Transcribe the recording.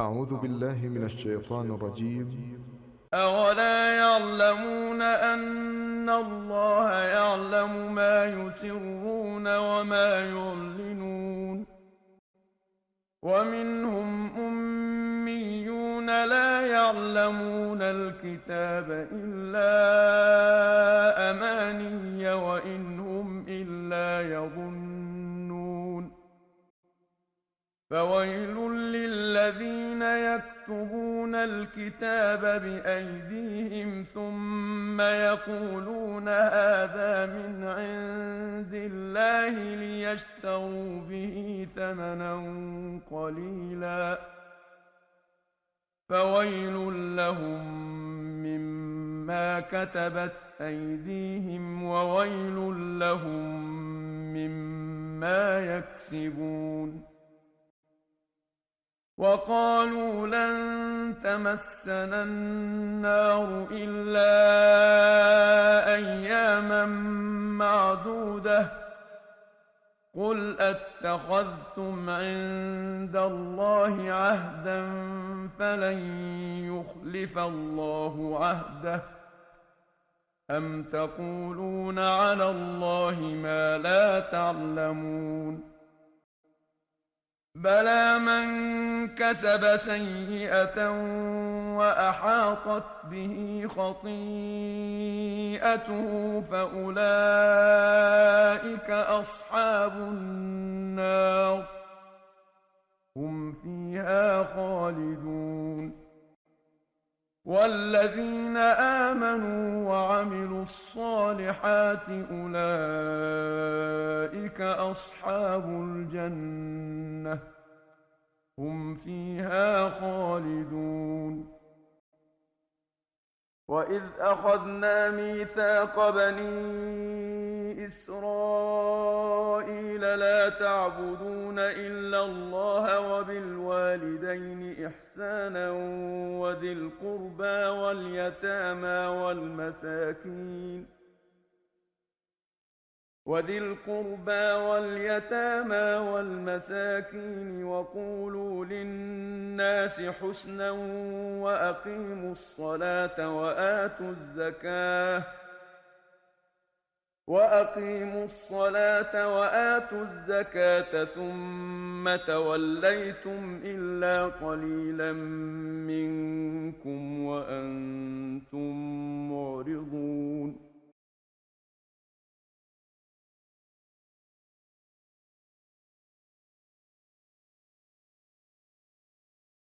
أعوذ بالله من الشيطان الرجيم. أولا يعلمون أن الله يعلم ما يسرون وما يعلنون ومنهم أميون لا يعلمون الكتاب إلا أماني وإن هم إلا يظنون فويل للذين يكتبون الكتاب بأيديهم ثم يقولون هذا من عند الله ليشتروا به ثمنا قليلا فويل لهم مما كتبت أيديهم وويل لهم مما يكسبون وقالوا لن تمسنا النار إلا أياما معدودة قل أتخذتم عند الله عهدا فلن يخلف الله عهده أم تقولون على الله ما لا تعلمون بلى من كسب سيئة وأحاطت به خطيئته فأولئك أصحاب النار هم فيها خالدون والذين آمنوا وعملوا الصالحات أولئك أصحاب الجنة هم فيها خالدون وإذ أخذنا ميثاق بني إسرائيل لا تعبدون إلا الله وبالوالدين إحسانا وذي القربى واليتامى والمساكين وقولوا للناس حسنا وأقيموا الصلاة وآتوا الزكاة ثم توليتم إلا قليلا منكم وأنتم معرضون